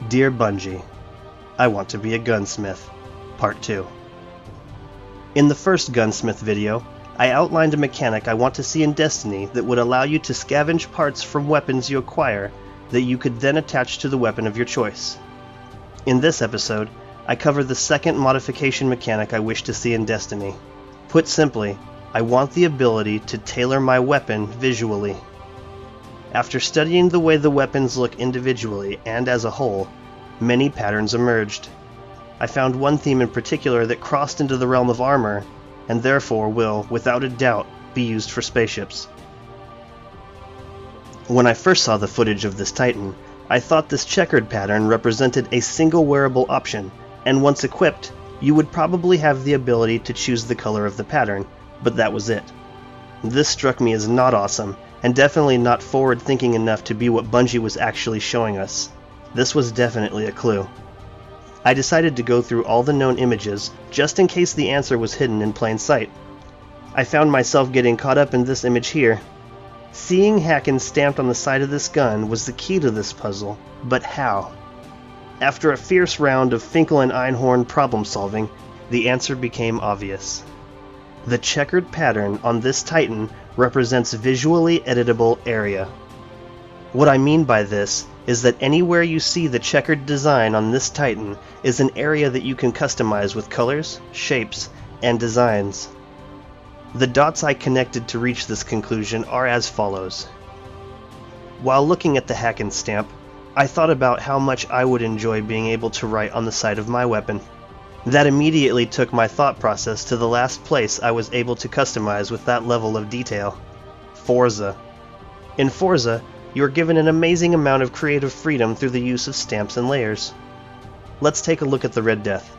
Dear Bungie, I Want to Be a Gunsmith, Part 2. In the first Gunsmith video, I outlined a mechanic I want to see in Destiny that would allow you to scavenge parts from weapons you acquire that you could then attach to the weapon of your choice. In this episode, I cover the second modification mechanic I wish to see in Destiny. Put simply, I want the ability to tailor my weapon visually. After studying the way the weapons look individually and as a whole, many patterns emerged. I found one theme in particular that crossed into the realm of armor, and therefore will, without a doubt, be used for spaceships. When I first saw the footage of this Titan, I thought this checkered pattern represented a single wearable option, and once equipped, you would probably have the ability to choose the color of the pattern, but that was it. This struck me as not awesome, and definitely not forward-thinking enough to be what Bungie was actually showing us. This was definitely a clue. I decided to go through all the known images, just in case the answer was hidden in plain sight. I found myself getting caught up in this image here. Seeing Haken stamped on the side of this gun was the key to this puzzle, but how? After a fierce round of Finkel and Einhorn problem-solving, the answer became obvious. The checkered pattern on this Titan represents visually editable area. What I mean by this is that anywhere you see the checkered design on this Titan is an area that you can customize with colors, shapes, and designs. The dots I connected to reach this conclusion are as follows. While looking at the Haken stamp, I thought about how much I would enjoy being able to write on the side of my weapon. That immediately took my thought process to the last place I was able to customize with that level of detail: Forza. In Forza, you are given an amazing amount of creative freedom through the use of stamps and layers. Let's take a look at the Red Death.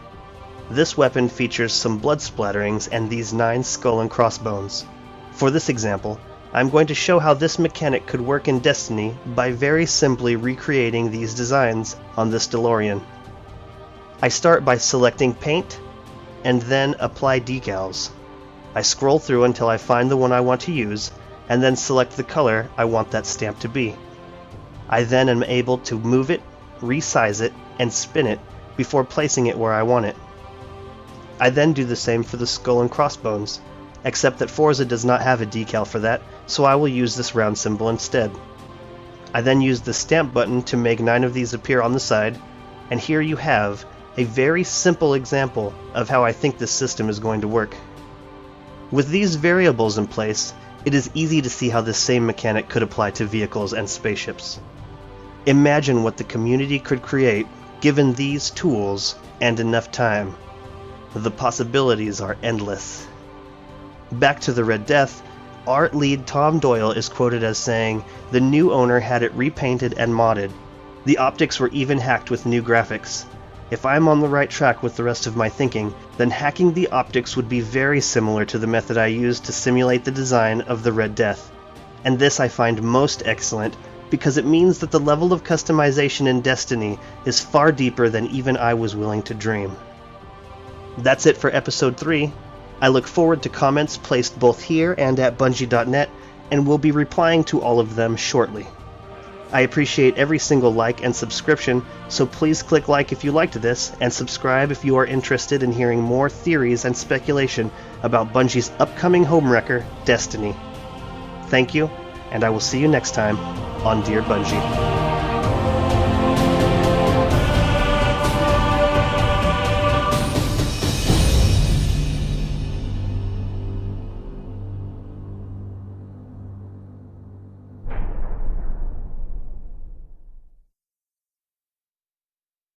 This weapon features some blood splatterings and these 9 skull and crossbones. For this example, I'm going to show how this mechanic could work in Destiny by very simply recreating these designs on this DeLorean. I start by selecting paint, and then apply decals. I scroll through until I find the one I want to use, and then select the color I want that stamp to be. I then am able to move it, resize it, and spin it before placing it where I want it. I then do the same for the skull and crossbones, except that Forza does not have a decal for that, so I will use this round symbol instead. I then use the stamp button to make 9 of these appear on the side, and here you have a very simple example of how I think this system is going to work. With these variables in place, it is easy to see how this same mechanic could apply to vehicles and spaceships. Imagine what the community could create given these tools and enough time. The possibilities are endless. Back to the Red Death, art lead Tom Doyle is quoted as saying, "The new owner had it repainted and modded. The optics were even hacked with new graphics. If I'm on the right track with the rest of my thinking, then hacking the optics would be very similar to the method I used to simulate the design of the Red Death. And this I find most excellent because it means that the level of customization in Destiny is far deeper than even I was willing to dream." That's it for Episode 3. I look forward to comments placed both here and at Bungie.net, and will be replying to all of them shortly. I appreciate every single like and subscription, so please click like if you liked this, and subscribe if you are interested in hearing more theories and speculation about Bungie's upcoming homewrecker, Destiny. Thank you, and I will see you next time on Dear Bungie.